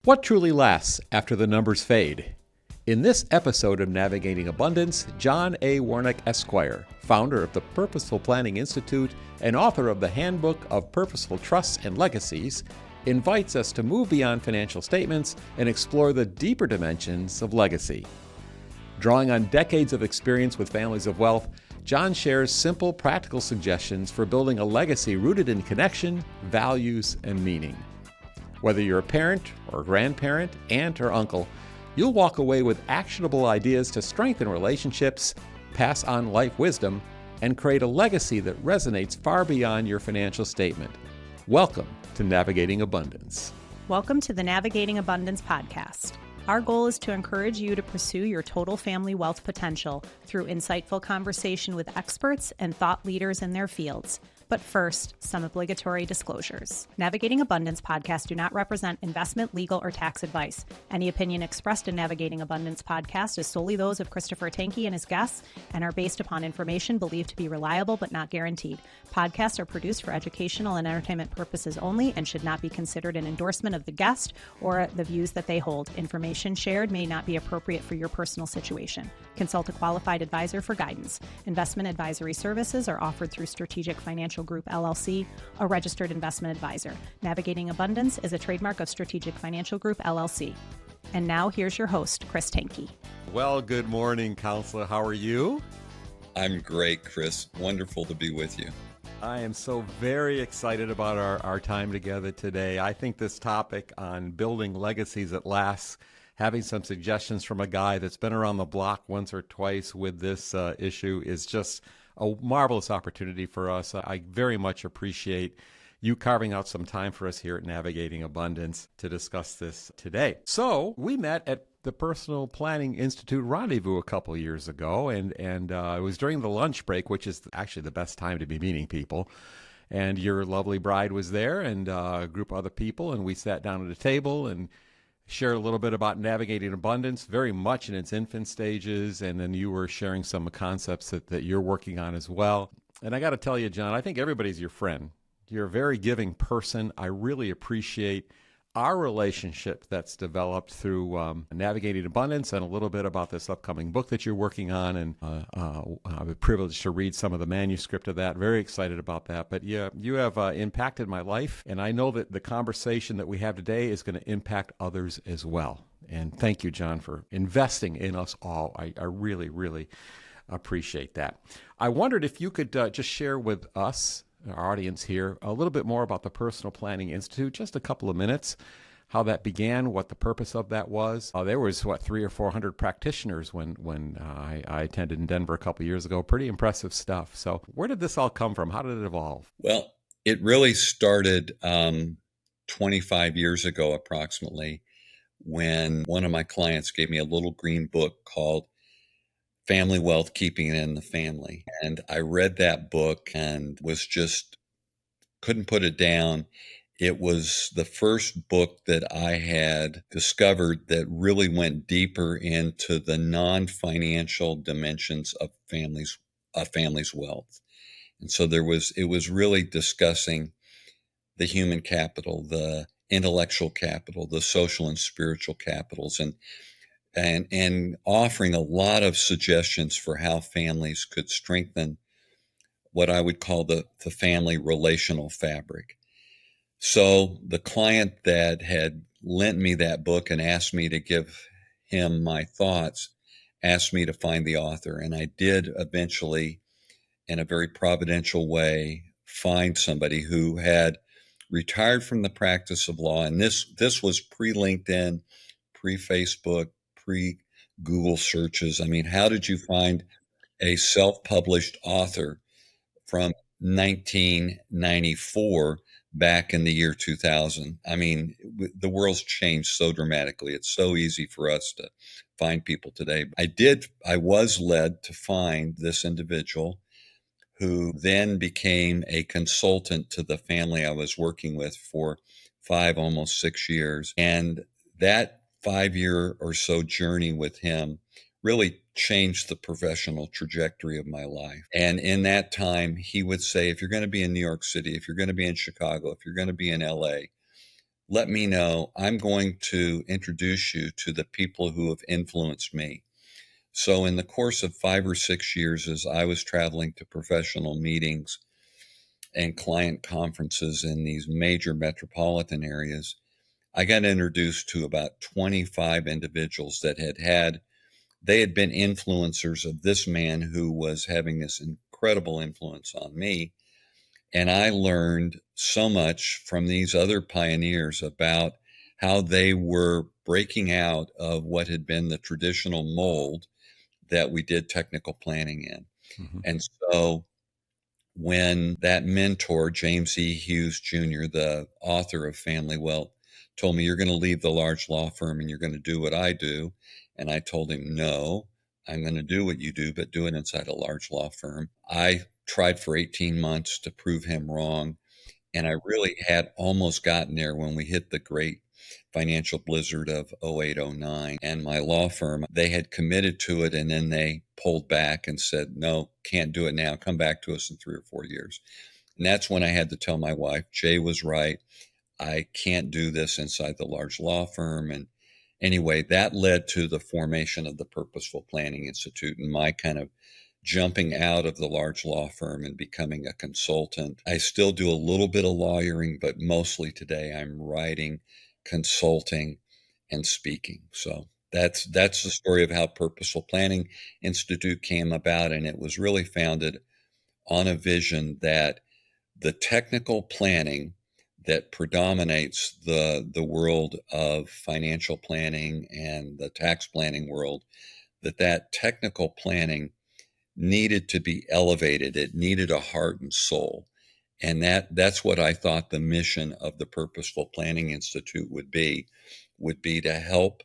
What truly lasts after the numbers fade? In this episode of Navigating Abundance, John A Warnick, Esquire, founder of the Purposeful Planning Institute and author of the Handbook of Purposeful Trusts and Legacies, invites us to move beyond financial statements and explore the deeper dimensions of legacy. Drawing on decades of experience with families of wealth, John shares simple, practical suggestions for building a legacy rooted in connection, values, and meaning. Whether you're a parent or grandparent, aunt or uncle, you'll walk away with actionable ideas to strengthen relationships, pass on life wisdom, and create a legacy that resonates far beyond your financial statement. Welcome to Navigating Abundance. Welcome to the Navigating Abundance podcast. Our goal is to encourage you to pursue your total family wealth potential through insightful conversation with experts and thought leaders in their fields. But first, some obligatory disclosures. Navigating Abundance podcasts do not represent investment, legal, or tax advice. Any opinion expressed in Navigating Abundance podcast is solely those of Christopher Tanke and his guests and are based upon information believed to be reliable but not guaranteed. Podcasts are produced for educational and entertainment purposes only and should not be considered an endorsement of the guest or the views that they hold. Information shared may not be appropriate for your personal situation. Consult a qualified advisor for guidance. Investment advisory services are offered through Strategic Financial Group LLC, a registered investment advisor. Navigating Abundance is a trademark of Strategic Financial Group LLC. And now here's your host, Chris Tanke. Well, good morning, counselor. How are you? I'm great, Chris. Wonderful to be with you. I am so very excited about our time together today. I think this topic on building legacies that last, having some suggestions from a guy that's been around the block once or twice with this issue is just a marvelous opportunity for us. I very much appreciate you carving out some time for us here at Navigating Abundance to discuss this today. So we met at the Purposeful Planning Institute rendezvous a couple years ago, and it was during the lunch break, which is actually the best time to be meeting people. And your lovely bride was there, and a group of other people, and we sat down at a table and shared a little bit about Navigating Abundance, very much in its infant stages, and then you were sharing some concepts that you're working on as well. And I got to tell you, John, I think everybody's your friend. You're a very giving person. I really appreciate our relationship that's developed through Navigating Abundance and a little bit about this upcoming book that you're working on. And I'm privileged to read some of the manuscript of that. Very excited about that. But yeah, you have impacted my life. And I know that the conversation that we have today is going to impact others as well. And thank you, John, for investing in us all. I really, really appreciate that. I wondered if you could just share with us, our audience here, a little bit more about the Purposeful Planning Institute, just a couple of minutes, how that began, what the purpose of that was. There was, 300 or 400 practitioners when I attended in Denver a couple of years ago. Pretty impressive stuff. So where did this all come from? How did it evolve? Well, it really started 25 years ago, approximately, when one of my clients gave me a little green book called Family Wealth, Keeping It in the Family. And I read that book and couldn't put it down. It was the first book that I had discovered that really went deeper into the non-financial dimensions of a family's wealth. And so it was really discussing the human capital, the intellectual capital, the social and spiritual capitals, and offering a lot of suggestions for how families could strengthen what I would call the family relational fabric. So the client that had lent me that book and asked me to give him my thoughts asked me to find the author. And I did eventually, in a very providential way, find somebody who had retired from the practice of law. And this was pre-LinkedIn, pre-Facebook, pre-Google searches. I mean, how did you find a self-published author from 1994 back in the year 2000? I mean, the world's changed so dramatically. It's so easy for us to find people today. I was led to find this individual who then became a consultant to the family I was working with for 5, almost 6 years. And that 5-year or so journey with him really changed the professional trajectory of my life. And in that time, he would say, if you're going to be in New York City, if you're going to be in Chicago, if you're going to be in LA, let me know. I'm going to introduce you to the people who have influenced me. So in the course of 5 or 6 years, as I was traveling to professional meetings and client conferences in these major metropolitan areas, I got introduced to about 25 individuals they had been influencers of this man who was having this incredible influence on me. And I learned so much from these other pioneers about how they were breaking out of what had been the traditional mold that we did technical planning in. Mhm. And so when that mentor, James E. Hughes Jr., the author of Family Wealth, told me, "You're going to leave the large law firm and you're going to do what I do." And I told him, "No, I'm going to do what you do, but do it inside a large law firm." I tried for 18 months to prove him wrong. And I really had almost gotten there when we hit the great financial blizzard of 08, 09. And my law firm, they had committed to it and then they pulled back and said, "No, can't do it now. Come back to us in 3 or 4 years." And that's when I had to tell my wife, Jay was right. I can't do this inside the large law firm. And anyway, that led to the formation of the Purposeful Planning Institute and my kind of jumping out of the large law firm and becoming a consultant. I still do a little bit of lawyering, but mostly today I'm writing, consulting, and speaking. So that's the story of how Purposeful Planning Institute came about, and it was really founded on a vision that the technical planning that predominates the world of financial planning and the tax planning world, that technical planning needed to be elevated. It needed a heart and soul. And that's what I thought the mission of the Purposeful Planning Institute would be to help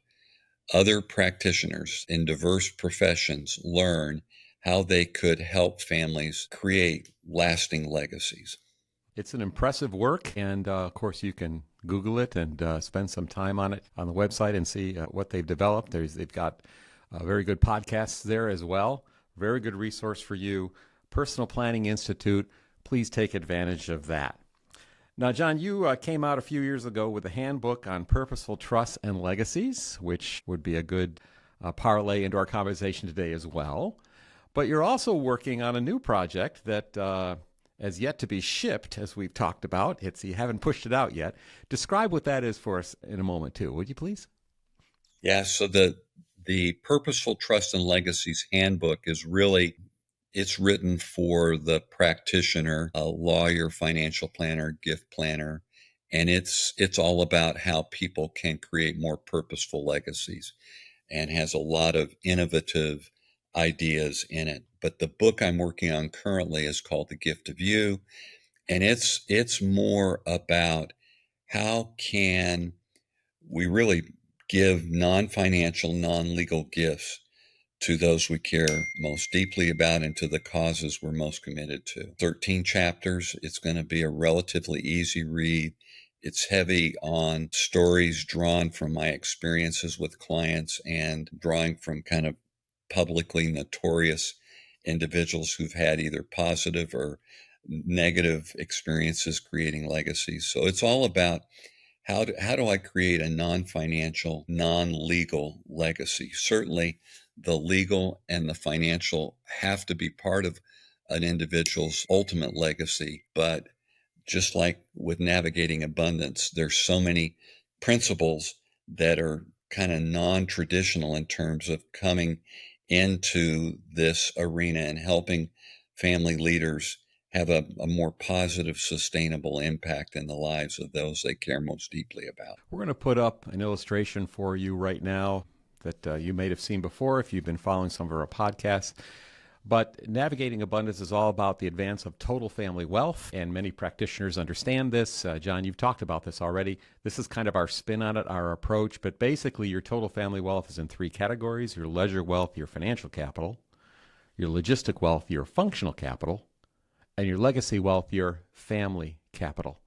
other practitioners in diverse professions learn how they could help families create lasting legacies. It's an impressive work, and of course, you can Google it and spend some time on it on the website and see what they've developed. They've got very good podcasts there as well. Very good resource for you. Personal Planning Institute. Please take advantage of that. Now, John, you came out a few years ago with a handbook on purposeful trusts and legacies, which would be a good parlay into our conversation today as well. But you're also working on a new project that has yet to be shipped, as we've talked about. You haven't pushed it out yet. Describe what that is for us in a moment, too, would you please? Yeah, so the Purposeful Trust and Legacies handbook it's written for the practitioner, a lawyer, financial planner, gift planner, and it's all about how people can create more purposeful legacies and has a lot of innovative ideas in it. But the book I'm working on currently is called The Gift of You, and it's more about how can we really give non-financial, non-legal gifts to those we care most deeply about and to the causes we're most committed to. 13 chapters. It's going to be a relatively easy read. It's heavy on stories drawn from my experiences with clients and drawing from kind of publicly notorious individuals who've had either positive or negative experiences creating legacies. So it's all about how do I create a non-financial, non-legal legacy? Certainly, the legal and the financial have to be part of an individual's ultimate legacy. But just like with navigating abundance, there's so many principles that are kind of non-traditional in terms of coming into this arena and helping family leaders have a more positive, sustainable impact in the lives of those they care most deeply about. We're going to put up an illustration for you right now that you may have seen before if you've been following some of our podcasts. But navigating abundance is all about the advance of total family wealth, and many practitioners understand this. John, you've talked about this already. This is kind of our spin on it, our approach. But basically, your total family wealth is in three categories: your leisure wealth, your financial capital; your logistic wealth, your functional capital; and your legacy wealth, your family capital.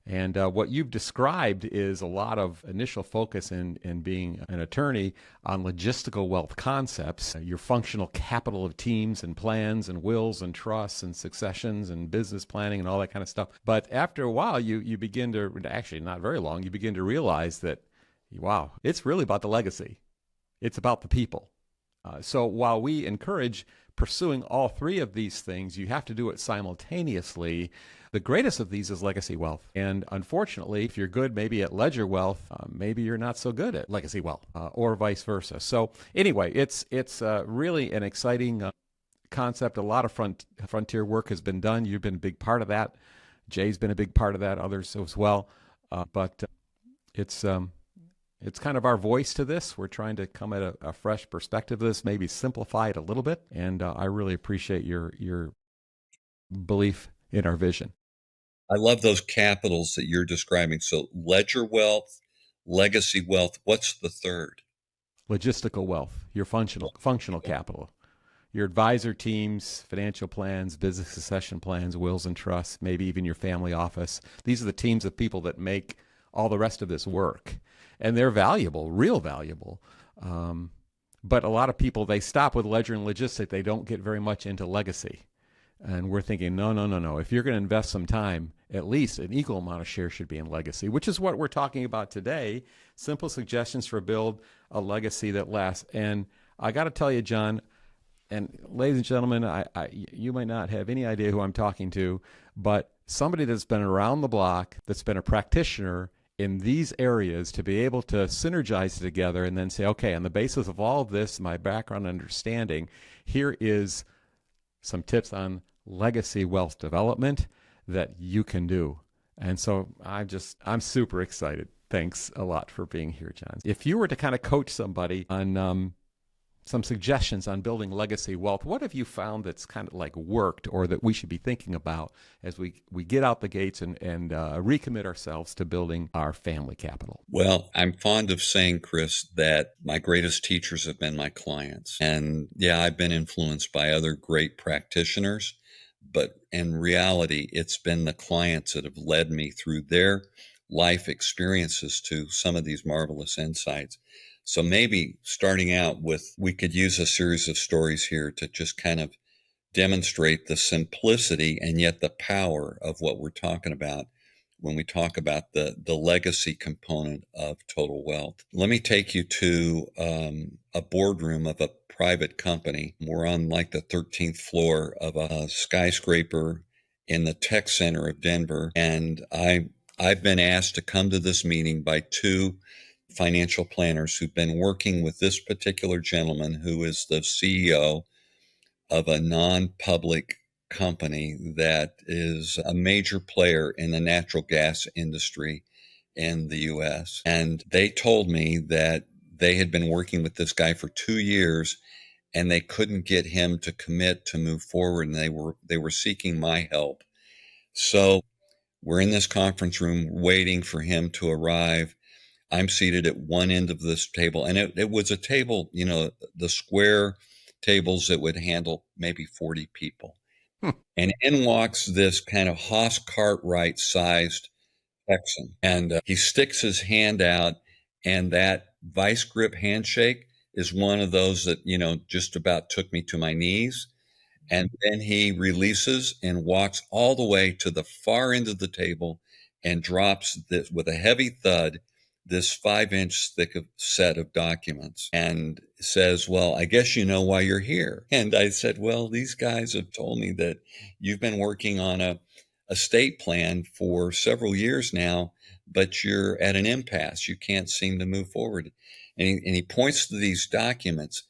And what you've described is a lot of initial focus in being an attorney on logistical wealth concepts, your functional capital of teams and plans and wills and trusts and successions and business planning and all that kind of stuff. But after a while, you begin to, actually not very long, you begin to realize that, wow, it's really about the legacy. It's about the people. So while we encourage pursuing all three of these things, you have to do it simultaneously. The greatest of these is legacy wealth. And unfortunately, if you're good maybe at ledger wealth, maybe you're not so good at legacy wealth, or vice versa. So anyway, it's really an exciting concept. A lot of frontier work has been done. You've been a big part of that. Jay's been a big part of that, others as well. But it's kind of our voice to this. We're trying to come at a fresh perspective of this, maybe simplify it a little bit. And I really appreciate your belief in our vision. I love those capitals that you're describing. So ledger wealth, legacy wealth. What's the third? Logistical wealth, your functional capital, your advisor teams, financial plans, business succession plans, wills and trusts, maybe even your family office. These are the teams of people that make all the rest of this work. And they're valuable, real valuable. But a lot of people, they stop with ledger and logistic. They don't get very much into legacy. And we're thinking, no. If you're going to invest some time, at least an equal amount of shares should be in legacy, which is what we're talking about today. Simple suggestions for build a legacy that lasts. And I got to tell you, John, and ladies and gentlemen, you might not have any idea who I'm talking to, but somebody that's been around the block, that's been a practitioner in these areas, to be able to synergize together and then say, okay, on the basis of all of this, my background understanding, here is some tips on legacy wealth development that you can do. And so I'm super excited. Thanks a lot for being here, John. If you were to kind of coach somebody on some suggestions on building legacy wealth, what have you found that's kind of like worked, or that we should be thinking about as we get out the gates and recommit ourselves to building our family capital? Well, I'm fond of saying, Chris, that my greatest teachers have been my clients. And yeah, I've been influenced by other great practitioners, but in reality, it's been the clients that have led me through their life experiences to some of these marvelous insights. So maybe starting out with, we could use a series of stories here to just kind of demonstrate the simplicity and yet the power of what we're talking about when we talk about the legacy component of total wealth. Let me take you to a boardroom of a private company. We're on like the 13th floor of a skyscraper in the tech center of Denver. And I've been asked to come to this meeting by two financial planners who've been working with this particular gentleman, who is the CEO of a non-public company that is a major player in the natural gas industry in the U.S. And they told me that they had been working with this guy for 2 years and they couldn't get him to commit to move forward, and they were seeking my help. So we're in this conference room waiting for him to arrive. I'm seated at one end of this table, and it was a table, the square tables that would handle maybe 40 people. And in walks this kind of Haas Cartwright sized Texan, and he sticks his hand out, and that vice grip handshake is one of those that, just about took me to my knees. And then he releases and walks all the way to the far end of the table and drops this with a heavy thud, this 5-inch thick set of documents, and says, well, I guess you know why you're here. And I said, well, these guys have told me that you've been working on a estate plan for several years now, but you're at an impasse. You can't seem to move forward. And he points to these documents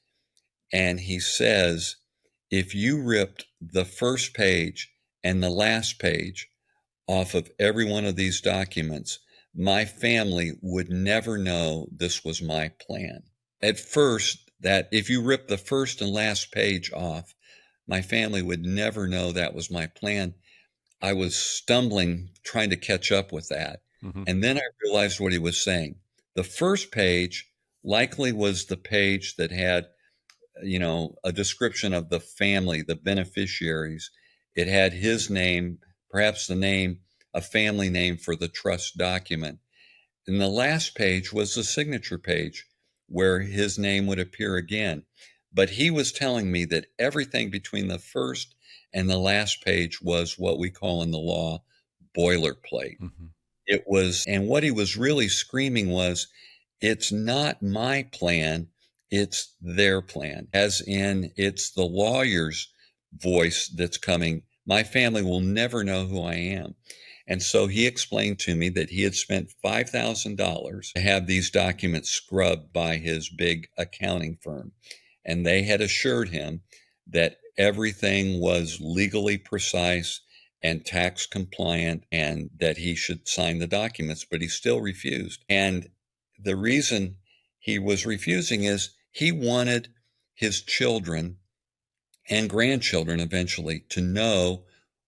and he says, if you ripped the first page and the last page off of every one of these documents, my family would never know this was my plan. At first, that if you rip the first and last page off, my family would never know that was my plan. I was stumbling, trying to catch up with that. Mm-hmm. And then I realized what he was saying. The first page likely was the page that had, a description of the family, the beneficiaries. It had his name, perhaps the name a family name for the trust document. And the last page was the signature page where his name would appear again. But he was telling me that everything between the first and the last page was what we call in the law boilerplate. Mm-hmm. It was, and what he was really screaming was, it's not my plan, it's their plan. As in, it's the lawyer's voice that's coming. My family will never know who I am. And so he explained to me that he had spent $5,000 to have these documents scrubbed by his big accounting firm. And they had assured him that everything was legally precise and tax compliant and that he should sign the documents, but he still refused. And the reason he was refusing is he wanted his children and grandchildren eventually to know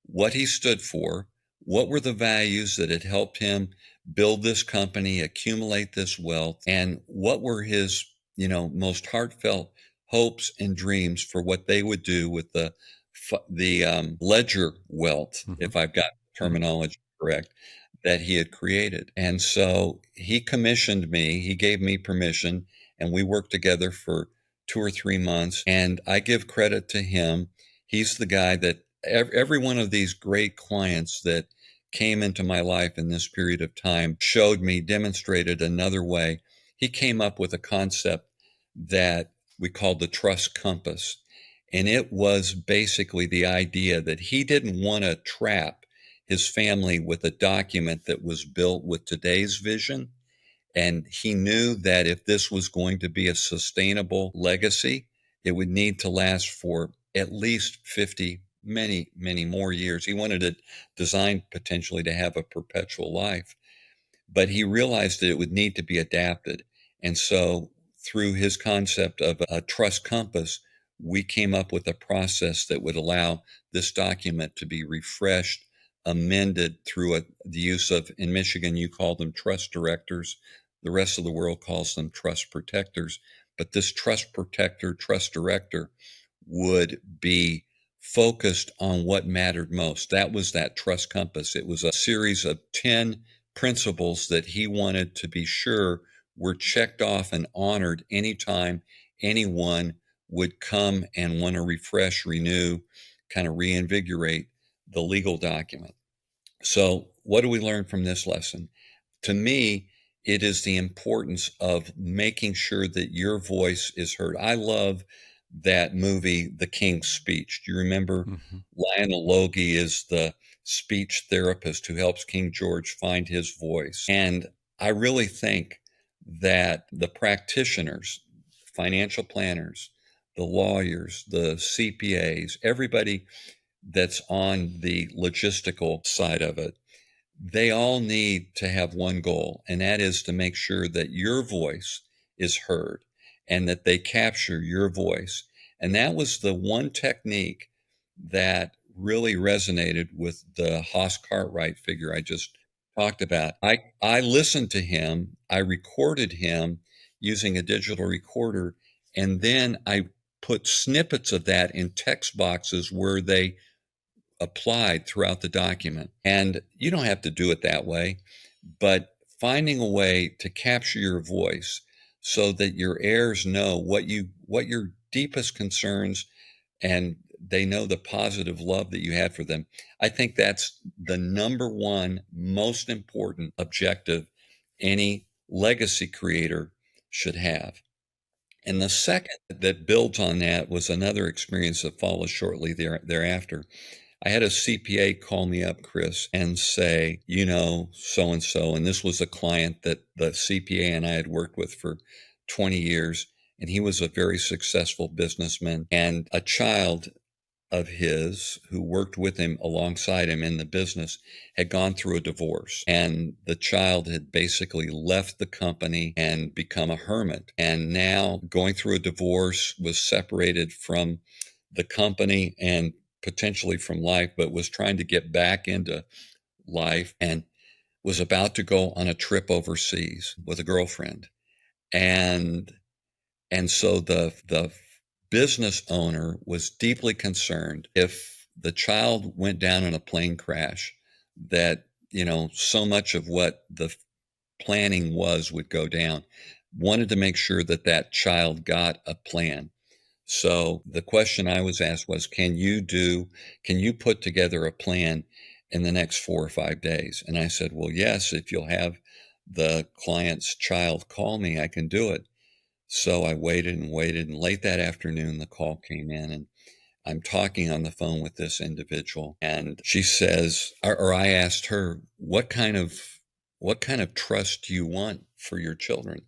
what he stood for, what were the values that had helped him build this company, accumulate this wealth, and what were his, most heartfelt hopes and dreams for what they would do with the ledger wealth, Mm-hmm. if I've got terminology correct, that he had created. And so he commissioned me, he gave me permission, and we worked together for 2 or 3 months. And I give credit to him. He's the guy that every one of these great clients that came into my life in this period of time showed me, demonstrated another way. He came up with a concept that we called the trust compass. And it was basically the idea that he didn't want to trap his family with a document that was built with today's vision. And he knew that if this was going to be a sustainable legacy, it would need to last for at least 50, many, many more years. He wanted it designed potentially to have a perpetual life, but he realized that it would need to be adapted. And so through his concept of a trust compass, we came up with a process that would allow this document to be refreshed, amended through the use of, in Michigan, you call them trust directors. The rest of the world calls them trust protectors. But this trust protector, trust director would be focused on what mattered most. That was that trust compass. It was a series of 10 principles that he wanted to be sure were checked off and honored anytime anyone would come and want to refresh, renew, kind of reinvigorate the legal document. So, what do we learn from this lesson? To me, it is the importance of making sure that your voice is heard. I love that movie, The King's Speech. Do you remember Mm-hmm. Lionel Logie is the speech therapist who helps King George find his voice? And I really think that the practitioners, financial planners, the lawyers, the CPAs, everybody that's on the logistical side of it, they all need to have one goal, and that is to make sure that your voice is heard and that they capture your voice. And that was the one technique that really resonated with the Haas Cartwright figure I just talked about. I listened to him, I recorded him using a digital recorder, and then I put snippets of that in text boxes where they applied throughout the document. And you don't have to do it that way, but finding a way to capture your voice so that your heirs know what your deepest concerns, and they know the positive love that you had for them. I think that's the number one most important objective any legacy creator should have. And the second that builds on that was another experience that follows shortly thereafter. I had a CPA call me up, Chris, and say, so and so. And this was a client that the CPA and I had worked with for 20 years. And he was a very successful businessman. And a child of his who worked with him alongside him in the business had gone through a divorce, and the child had basically left the company and become a hermit, and now going through a divorce, was separated from the company and potentially from life, but was trying to get back into life and was about to go on a trip overseas with a girlfriend. And so the business owner was deeply concerned if the child went down in a plane crash, that so much of what the planning would go down. Wanted to make sure that that child got a plan. So the question I was asked was, can you put together a plan in the next 4 or 5 days? And I said, well, yes, if you'll have the client's child call me, I can do it. So I waited and waited, and late that afternoon, the call came in, and I'm talking on the phone with this individual, and she says, or I asked her, what kind of trust do you want for your children?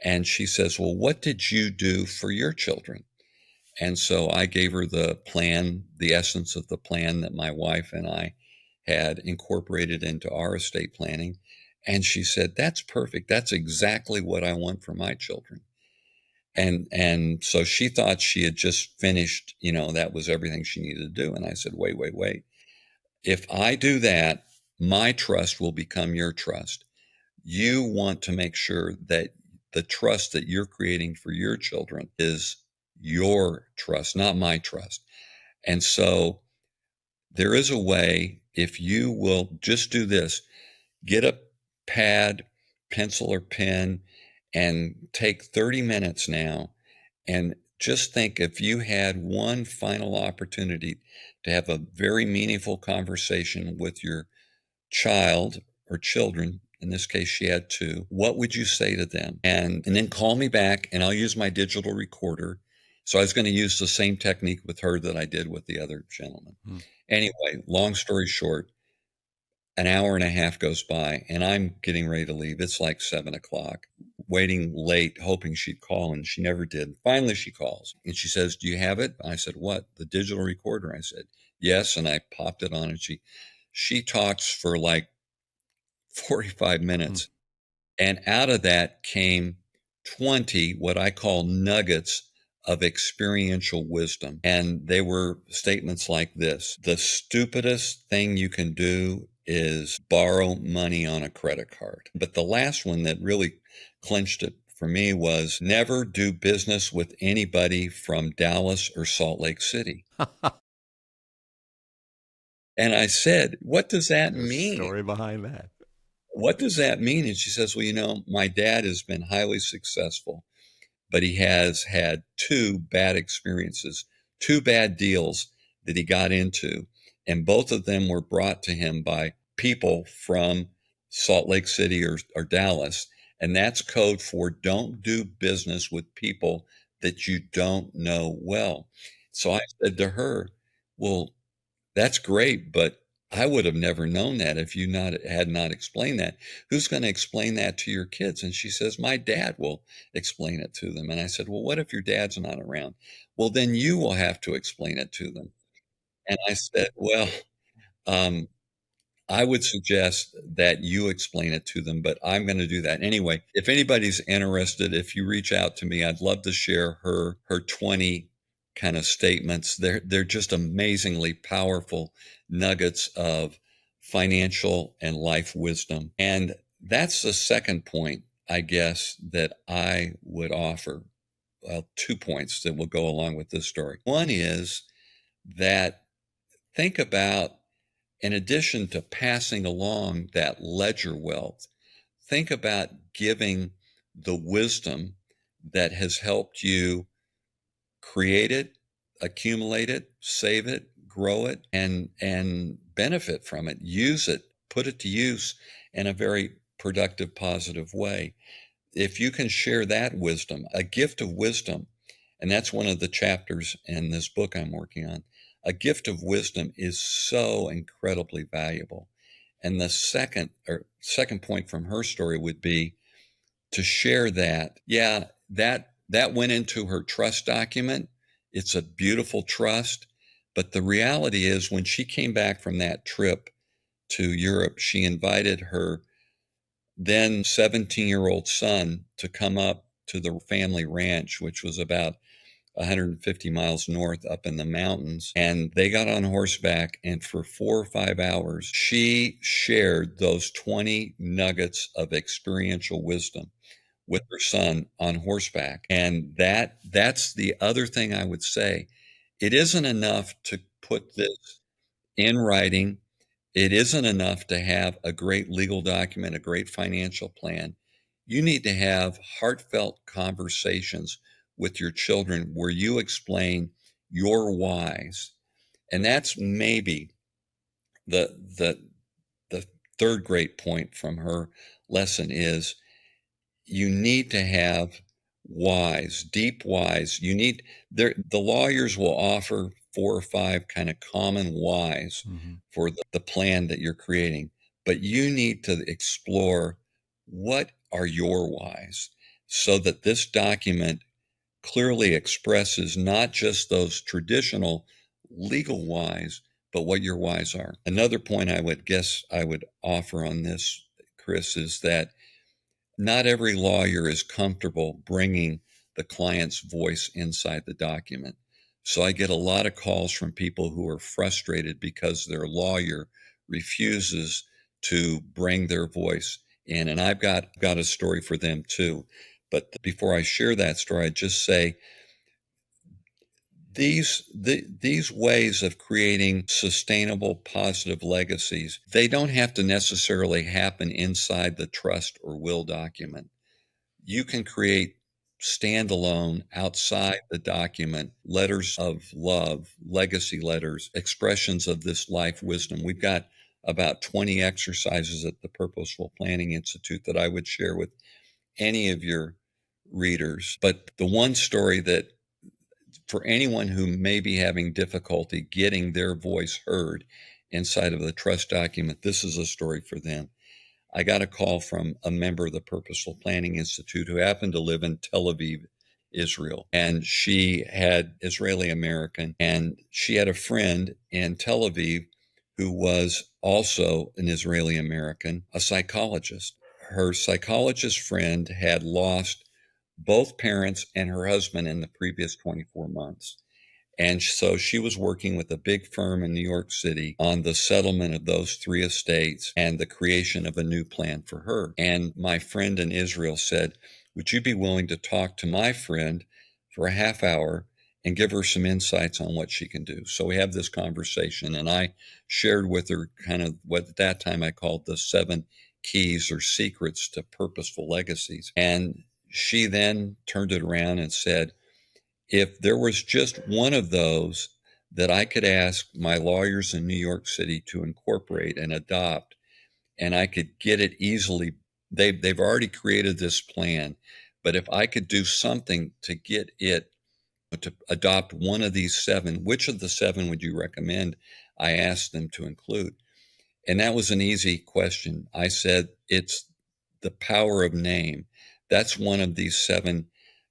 And she says, well, what did you do for your children? And so I gave her the plan, the essence of the plan that my wife and I had incorporated into our estate planning. And she said, that's perfect. That's exactly what I want for my children. And so she thought she had just finished, that was everything she needed to do. And I said, wait, wait, wait. If I do that, my trust will become your trust. You want to make sure that the trust that you're creating for your children is your trust, not my trust. And so there is a way, if you will just do this, get a pad, pencil, or pen, and take 30 minutes now and just think, if you had one final opportunity to have a very meaningful conversation with your child or children, in this case she had two, what would you say to them? And then call me back, and I'll use my digital recorder. So I was going to use the same technique with her that I did with the other gentleman. Anyway, long story short, an hour and a half goes by, and I'm getting ready to leave. It's like 7 o'clock, waiting late, hoping she'd call, and she never did. Finally, she calls, and she says, do you have it? I said, what? The digital recorder? I said, yes. And I popped it on, and she talks for like 45 minutes. And out of that came 20, what I call nuggets of experiential wisdom. And they were statements like this: the stupidest thing you can do is borrow money on a credit card. But the last one that really clinched it for me was, never do business with anybody from Dallas or Salt Lake City. And I said, what does that The mean? story behind that. What does that mean? And she says, well, my dad has been highly successful, but he has had two bad experiences, two bad deals that he got into. And both of them were brought to him by people from Salt Lake City or Dallas. And that's code for don't do business with people that you don't know well. So I said to her, well, that's great, but I would have never known that if you had not explained that. Who's going to explain that to your kids? And she says, my dad will explain it to them. And I said, well, what if your dad's not around? Well, then you will have to explain it to them. And I said, well, I would suggest that you explain it to them, but I'm going to do that anyway. If anybody's interested, if you reach out to me, I'd love to share her 20 kind of statements. They're just amazingly powerful nuggets of financial and life wisdom. And that's the second point, I guess, that I would offer. Well, 2 points that will go along with this story. One is that, think about, in addition to passing along that ledger wealth, think about giving the wisdom that has helped you create it, accumulate it, save it, grow it, and benefit from it. Use it, put it to use in a very productive, positive way. If you can share that wisdom, a gift of wisdom, and that's one of the chapters in this book I'm working on. A gift of wisdom is so incredibly valuable. And the second point from her story would be to share that. Yeah, that went into her trust document. It's a beautiful trust. But the reality is, when she came back from that trip to Europe, she invited her then 17-year-old son to come up to the family ranch, which was about 150 miles north up in the mountains. And they got on horseback, and for 4 or 5 hours, she shared those 20 nuggets of experiential wisdom with her son on horseback. And that's the other thing I would say. It isn't enough to put this in writing It isn't enough to have a great legal document, a great financial plan. You need to have heartfelt conversations with your children where you explain your whys. And that's maybe the the the third great point from her lesson is you need to have whys, deep whys. You need the lawyers will offer 4 or 5 kind of common whys Mm-hmm. for the plan that you're creating, but you need to explore what are your whys so that this document clearly expresses not just those traditional legal whys, but what your whys are. Another point I would offer on this, Chris, is that not every lawyer is comfortable bringing the client's voice inside the document. So I get a lot of calls from people who are frustrated because their lawyer refuses to bring their voice in. And I've got a story for them too. But before I share that story, I'd just say these ways of creating sustainable, positive legacies, they don't have to necessarily happen inside the trust or will document. You can create standalone outside the document letters of love, legacy letters, expressions of this life wisdom. We've got about 20 exercises at the Purposeful Planning Institute that I would share with any of your readers. But the one story that for anyone who may be having difficulty getting their voice heard inside of the trust document, this is a story for them. I got a call from a member of the Purposeful Planning Institute who happened to live in Tel Aviv, Israel. And she had Israeli American, and she had a friend in Tel Aviv who was also an Israeli American, a psychologist. Her psychologist friend had lost both parents and her husband in the previous 24 months. And so she was working with a big firm in New York City on the settlement of those 3 estates and the creation of a new plan for her. And my friend in Israel said, would you be willing to talk to my friend for a half hour and give her some insights on what she can do? So we have this conversation, and I shared with her kind of what at that time I called the 7 keys or secrets to purposeful legacies. And she then turned it around and said, if there was just one of those that I could ask my lawyers in New York City to incorporate and adopt, and I could get it easily, they've already created this plan, but if I could do something to get it to adopt one of these 7, which of the 7 would you recommend I asked them to include? And that was an easy question. I said, it's the power of name. That's one of these 7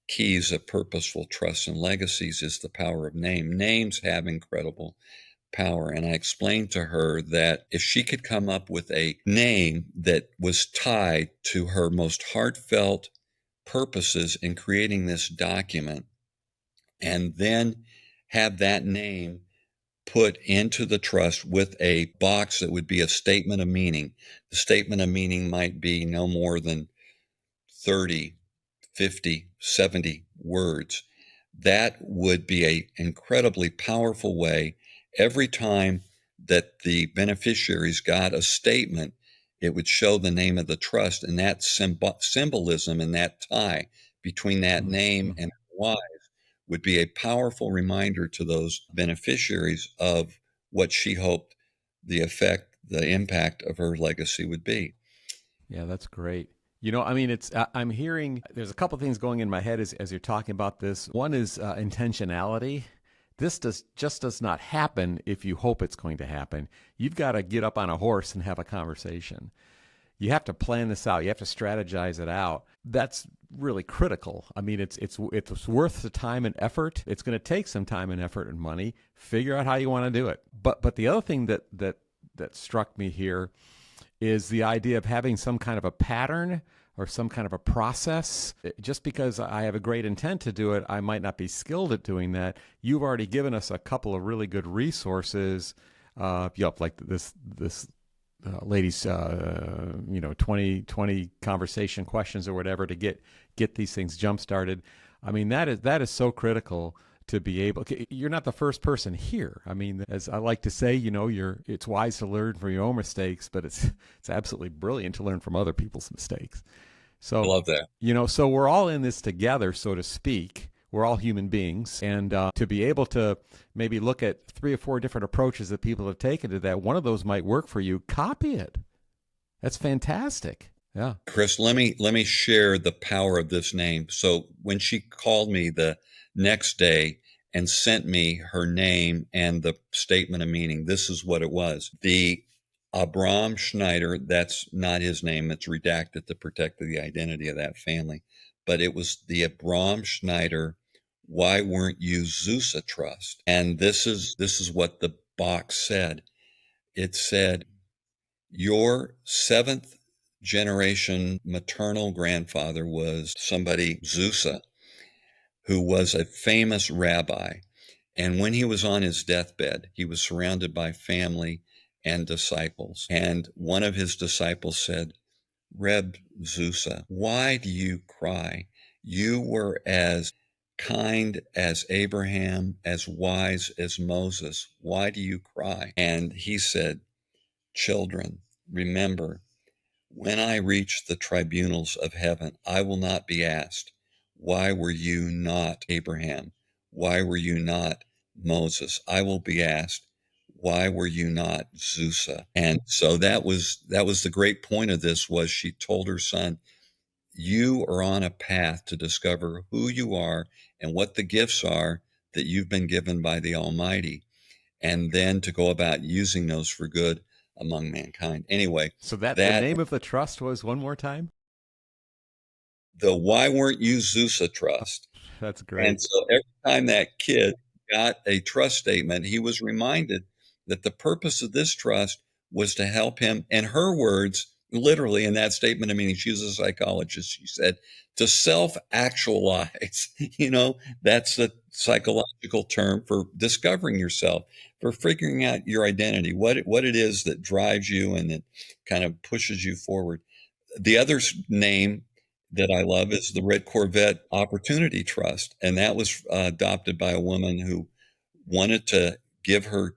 keys of purposeful trust and legacies is the power of name. Names have incredible power. And I explained to her that if she could come up with a name that was tied to her most heartfelt purposes in creating this document, and then have that name put into the trust with a box that would be a statement of meaning. The statement of meaning might be no more than 30, 50, 70 words. That would be an incredibly powerful way. Every time that the beneficiaries got a statement, it would show the name of the trust, and that symbolism and that tie between that name and why would be a powerful reminder to those beneficiaries of what she hoped the effect, the impact of her legacy would be. Yeah, that's great. You know, I mean, I'm hearing there's a couple things going in my head as you're talking about this. One is intentionality. This just does not happen if you hope it's going to happen. You've got to get up on a horse and have a conversation. You have to plan this out. You have to strategize it out. That's really critical. I mean, it's worth the time and effort. It's going to take some time and effort and money. Figure out how you want to do it. But the other thing that struck me here is the idea of having some kind of a pattern or some kind of a process. Just because I have a great intent to do it, I might not be skilled at doing that. You've already given us a couple of really good resources. Like this ladies, 20 conversation questions or whatever to get these things jump started. I mean, that is so critical to be able, you're not the first person here. I mean, as I like to say, it's wise to learn from your own mistakes, but it's absolutely brilliant to learn from other people's mistakes. I So, love that. so we're all in this together, so to speak. We're all human beings. And to be able to maybe look at 3 or 4 different approaches that people have taken to that, one of those might work for you. Copy it. That's fantastic. Yeah. Chris, let me share the power of this name. So when she called me the next day and sent me her name and the statement of meaning, this is what it was. The Abram Schneider, that's not his name, it's redacted to protect the identity of that family. But it was the Abram Schneider, why weren't you Zusa Trust? And this is what the box said. It said, your 7th generation maternal grandfather was somebody, Zusa, who was a famous rabbi. And when he was on his deathbed, he was surrounded by family and disciples. And one of his disciples said, Reb Zusa, why do you cry? You were as kind as Abraham, as wise as Moses. Why do you cry? And he said, children, remember, when I reach the tribunals of heaven, I will not be asked, why were you not Abraham? Why were you not Moses? I will be asked, why were you not Zusa? And so that was the great point of this, was she told her son, you are on a path to discover who you are and what the gifts are that you've been given by the Almighty, and then to go about using those for good among mankind. Anyway, So that the name of the trust was, one more time? the why weren't you Zusa Trust. That's great. And so every time that kid got a trust statement, he was reminded that the purpose of this trust was to help him, in her words, literally in that statement of meaning, she was a psychologist, she said, to self-actualize. That's the psychological term for discovering yourself, for figuring out your identity, what it is that drives you and that kind of pushes you forward. The other name that I love is the Red Corvette Opportunity Trust. And that was adopted by a woman who wanted to give her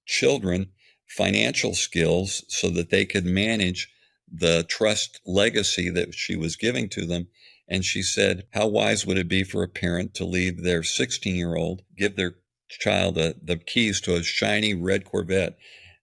children financial skills so that they could manage the trust legacy that she was giving to them. And she said, how wise would it be for a parent to leave their 16-year-old, give their child the keys to a shiny red Corvette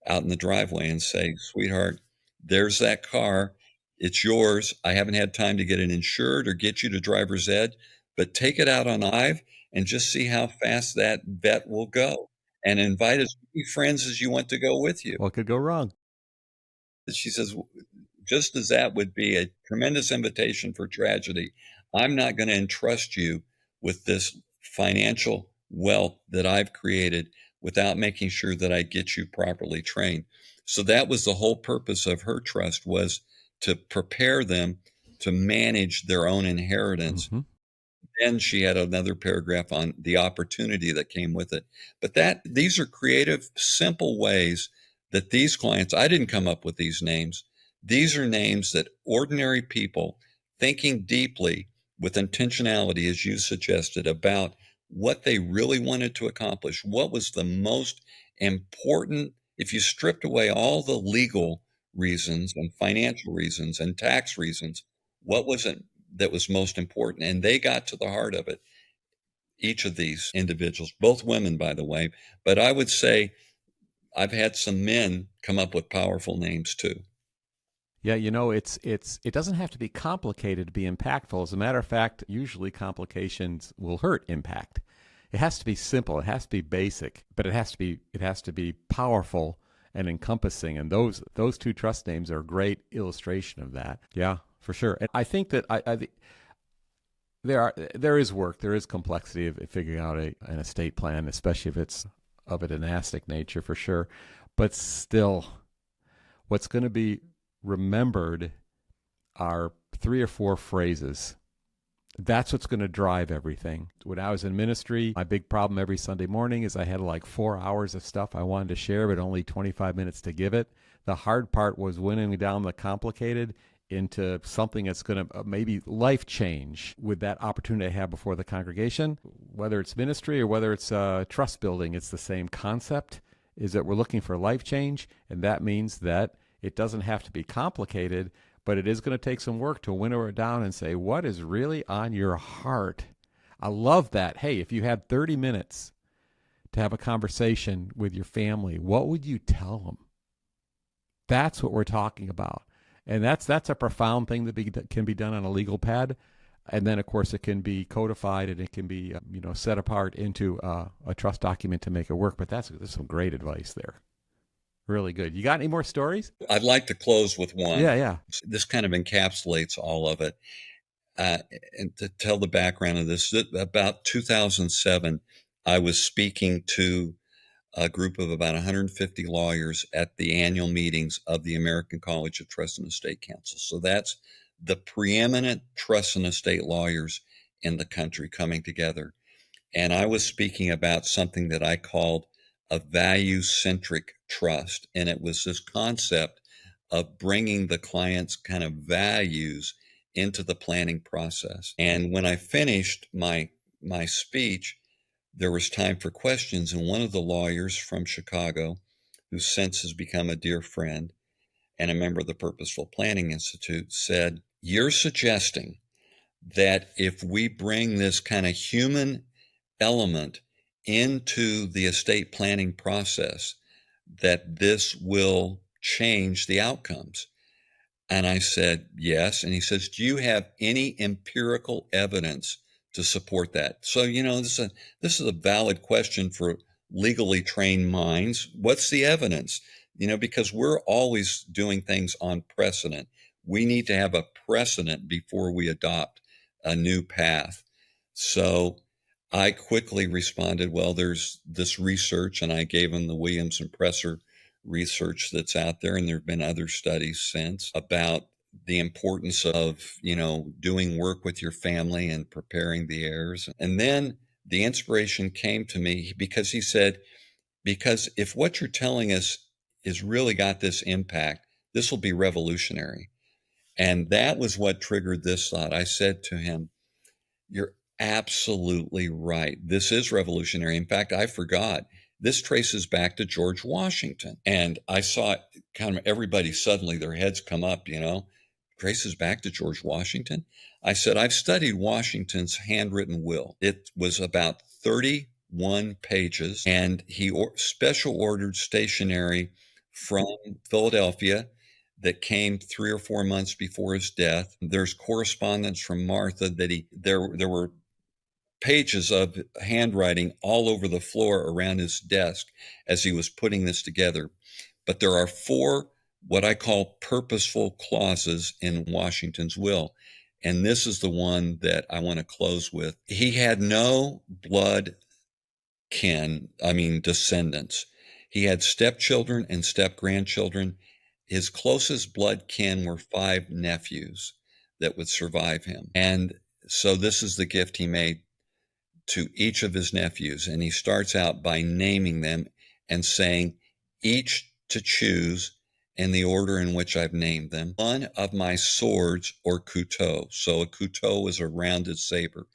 out in the driveway and say, sweetheart, there's that car. It's yours. I haven't had time to get it insured or get you to driver's ed, but take it out on Ive and just see how fast that vet will go, and invite as many friends as you want to go with you. What could go wrong? She says, just as that would be a tremendous invitation for tragedy, I'm not going to entrust you with this financial wealth that I've created without making sure that I get you properly trained. So that was the whole purpose of her trust, was to prepare them to manage their own inheritance. Mm-hmm. Then she had another paragraph on the opportunity that came with it. But these are creative, simple ways that these clients, I didn't come up with these names. These are names that ordinary people, thinking deeply with intentionality, as you suggested, about what they really wanted to accomplish. What was the most important, if you stripped away all the legal reasons and financial reasons and tax reasons, what was it that was most important? And they got to the heart of it. Each of these individuals, both women, by the way, but I would say I've had some men come up with powerful names too. Yeah, it doesn't have to be complicated to be impactful. As a matter of fact, usually complications will hurt impact. It has to be simple, it has to be basic, but it has to be powerful and encompassing. And those 2 trust names are a great illustration of that. Yeah, for sure. And I think that there is work, there is complexity of figuring out an estate plan, especially if it's of a dynastic nature, for sure. But still, what's going to be remembered are 3 or 4 phrases. That's what's going to drive everything. When I was in ministry, my big problem every Sunday morning is I had like 4 hours of stuff I wanted to share, but only 25 minutes to give it. The hard part was winning down the complicated into something that's going to maybe life change with that opportunity I have before the congregation. whether it's ministry or whether it's trust building, it's the same concept, is that we're looking for life change, and that means that it doesn't have to be complicated, but it is going to take some work to winnow it down and say, what is really on your heart? I love that. Hey, if you had 30 minutes to have a conversation with your family, what would you tell them? That's what we're talking about. And that's a profound thing that can be done on a legal pad. And then, of course, it can be codified and it can be set apart into a trust document to make it work. But there's some great advice there. Really good. You got any more stories? I'd like to close with one. Yeah. This kind of encapsulates all of it. And to tell the background of this, about 2007, I was speaking to a group of about 150 lawyers at the annual meetings of the American College of Trust and Estate Counsel. So that's the preeminent trust and estate lawyers in the country coming together. And I was speaking about something that I called a value-centric trust. And it was this concept of bringing the client's kind of values into the planning process. And when I finished my speech, there was time for questions, and one of the lawyers from Chicago, who since has become a dear friend and a member of the Purposeful Planning Institute, said, "You're suggesting that if we bring this kind of human element into the estate planning process, that this will change the outcomes." And I said, yes. And he says, "Do you have any empirical evidence to support that?" So, this is a valid question for legally trained minds. What's the evidence? Because we're always doing things on precedent. We need to have a precedent before we adopt a new path. So I quickly responded, well, there's this research, and I gave him the Williams and Presser research that's out there, and there have been other studies since about the importance of doing work with your family and preparing the heirs. And then the inspiration came to me because he said, because if what you're telling us is really got this impact, this will be revolutionary. And that was what triggered this thought. I said to him, "You're absolutely right. This is revolutionary. In fact, I forgot. This traces back to George Washington." And I saw kind of everybody suddenly, their heads come up, traces back to George Washington. I said, "I've studied Washington's handwritten will. It was about 31 pages, and he special ordered stationery from Philadelphia that came 3 or 4 months before his death. There's correspondence from Martha that there were pages of handwriting all over the floor around his desk as he was putting this together. But there are 4 what I call purposeful clauses in Washington's will. And this is the one that I want to close with. He had no blood descendants. He had stepchildren and step-grandchildren. His closest blood kin were 5 nephews that would survive him. And so this is the gift he made to each of his nephews. And he starts out by naming them and saying, "Each to choose in the order in which I've named them, one of my swords or couteau." So a couteau is a rounded saber.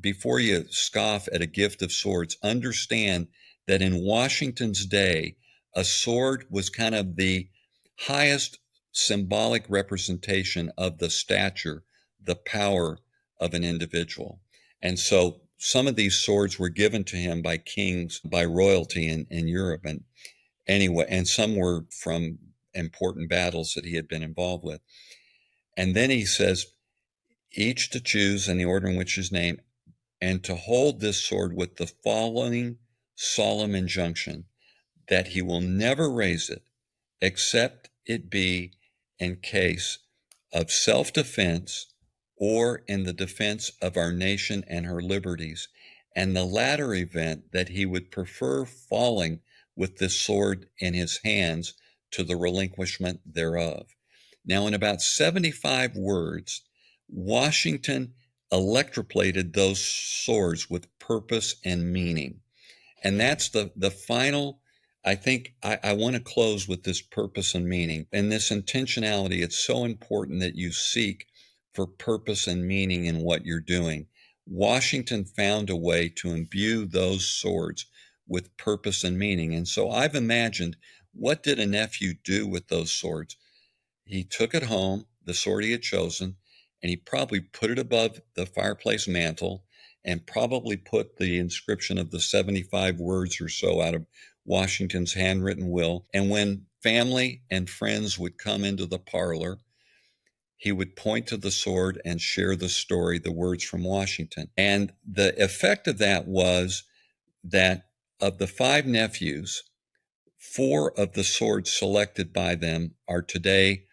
Before you scoff at a gift of swords, understand that in Washington's day, a sword was kind of the highest symbolic representation of the stature, the power of an individual. And so some of these swords were given to him by kings, by royalty in Europe. And anyway, and some were from important battles that he had been involved with. And then he says, "Each to choose in the order in which is named, and to hold this sword with the following solemn injunction, that he will never raise it, except it be in case of self-defense or in the defense of our nation and her liberties, and the latter event that he would prefer falling with this sword in his hands to the relinquishment thereof." Now, in about 75 words, Washington electroplated those swords with purpose and meaning. And that's the final. I think I want to close with this purpose and meaning and this intentionality. It's so important that you seek for purpose and meaning in what you're doing. Washington found a way to imbue those swords with purpose and meaning. And so I've imagined, what did a nephew do with those swords? He took it home, the sword he had chosen, and he probably put it above the fireplace mantle and probably put the inscription of the 75 words or so out of Washington's handwritten will. And when family and friends would come into the parlor, he would point to the sword and share the story, the words from Washington. And the effect of that was that of the 5 nephews, 4 of the swords selected by them are today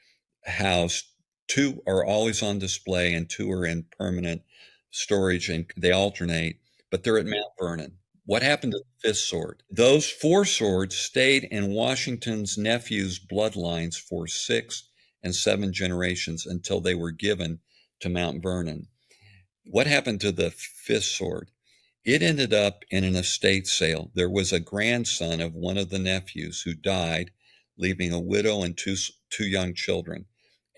housed. 2 are always on display and 2 are in permanent storage, and they alternate, but they're at Mount Vernon. What happened to the 5th sword? Those 4 swords stayed in Washington's nephews' bloodlines for 6 and 7 generations until they were given to Mount Vernon. What happened to the 5th sword? It ended up in an estate sale. There was a grandson of one of the nephews who died, leaving a widow and two young children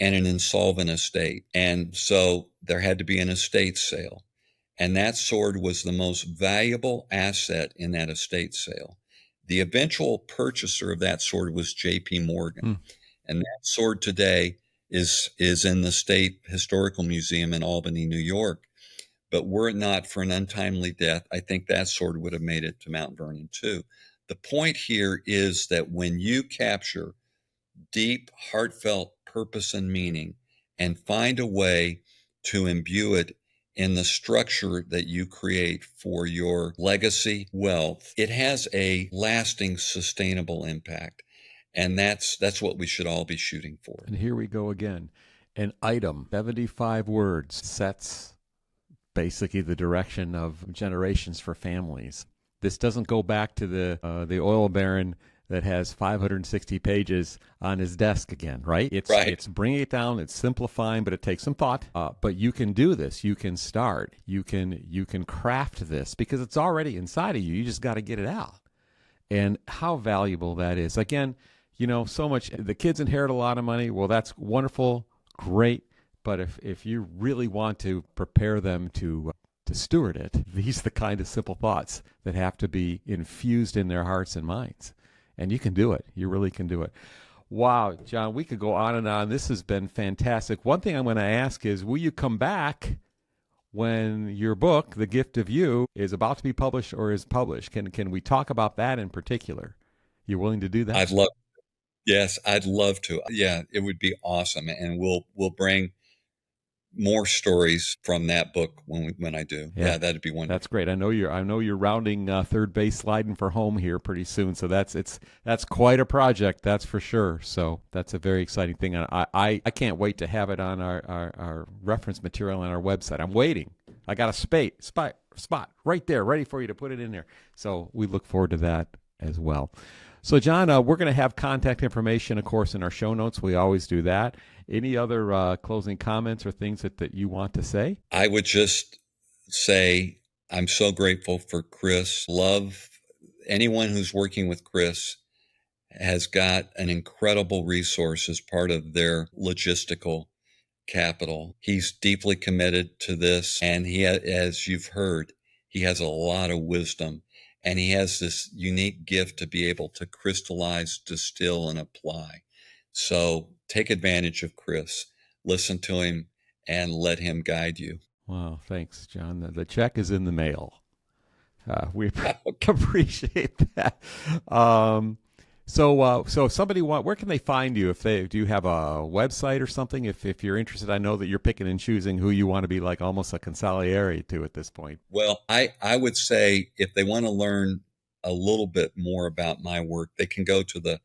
and an insolvent estate. And so there had to be an estate sale. And that sword was the most valuable asset in that estate sale. The eventual purchaser of that sword was J.P. Morgan. And that sword today is in the State Historical Museum in Albany, New York. But were it not for an untimely death, I think that sword would have made it to Mount Vernon too. The point here is that when you capture deep, heartfelt purpose and meaning and find a way to imbue it in the structure that you create for your legacy wealth, it has a lasting, sustainable impact. And that's what we should all be shooting for. And here we go again. An item, 75 words, sets basically the direction of generations for families. This doesn't go back to the oil baron that has 560 pages on his desk again, right? It's bringing it down, it's simplifying, but it takes some thought. But you can do this. You can start. You can craft this because it's already inside of you. You just got to get it out. And how valuable that is. Again, so much. The kids inherit a lot of money. Well, that's wonderful, great. But if you really want to prepare them to steward it, these are the kind of simple thoughts that have to be infused in their hearts and minds. And you can do it. You really can do it. Wow, John, we could go on and on. This has been fantastic. One thing I'm going to ask is, will you come back when your book, The Gift of You, is about to be published or is published? Can we talk about that in particular? You're willing to do that? Yes, I'd love to. Yeah, it would be awesome. And we'll bring more stories from that book when I do. Yeah, that'd be wonderful. That's great. I know you're rounding third base, sliding for home here pretty soon. So that's quite a project, that's for sure. So that's a very exciting thing. And I can't wait to have it on our reference material on our website. I'm waiting. I got a spot right there, ready for you to put it in there. So we look forward to that as well. So, John, we're going to have contact information, of course, in our show notes. We always do that. Any other closing comments or things that you want to say? I would just say I'm so grateful for Chris. Love anyone who's working with Chris has got an incredible resource as part of their logistical capital. He's deeply committed to this, and as you've heard, he has a lot of wisdom. And he has this unique gift to be able to crystallize, distill, and apply. So take advantage of Chris. Listen to him and let him guide you. Wow, thanks, John. The check is in the mail. We appreciate that. So if somebody where can they find you? Do you have a website or something? If you're interested, I know that you're picking and choosing who you want to be like almost a consigliere to at this point. Well, I would say if they want to learn a little bit more about my work, they can go to the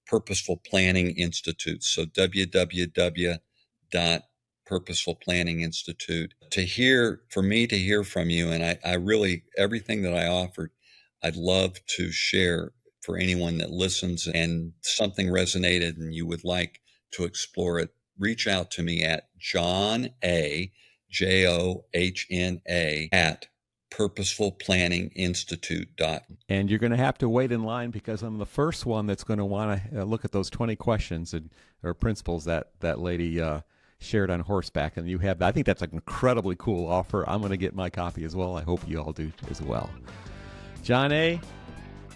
Purposeful Planning Institute. So www.Purposeful Planning Institute. For me to hear from you, and I really, everything that I offered, I'd love to share for anyone that listens and something resonated and you would like to explore it. Reach out to me at John A, JOHNA at purposefulplanninginstitute.com. And you're going to have to wait in line because I'm the first one that's going to want to look at those 20 questions or principles that lady shared on horseback, and you have that. I think that's an incredibly cool offer. I'm going to get my copy as well. I hope you all do as well. John A.,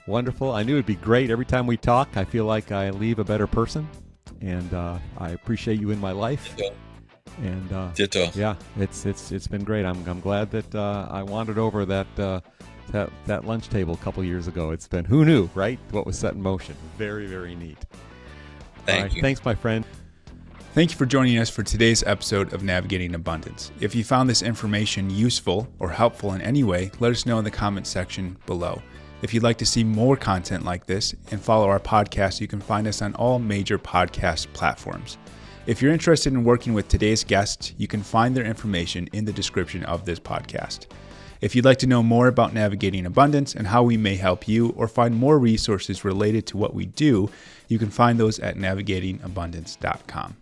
wonderful. I knew it'd be great. Every time we talk, I feel like I leave a better person, and I appreciate you in my life. Ditto. And Ditto. Yeah, it's been great. I'm glad that I wandered over that lunch table a couple years ago. It's been, who knew, right? What was set in motion. Very, very neat. Thank you. Thanks, my friend. Thank you for joining us for today's episode of Navigating Abundance. If you found this information useful or helpful in any way, let us know in the comments section below. If you'd like to see more content like this and follow our podcast, you can find us on all major podcast platforms. If you're interested in working with today's guests, you can find their information in the description of this podcast. If you'd like to know more about Navigating Abundance and how we may help you, or find more resources related to what we do, you can find those at navigatingabundance.com.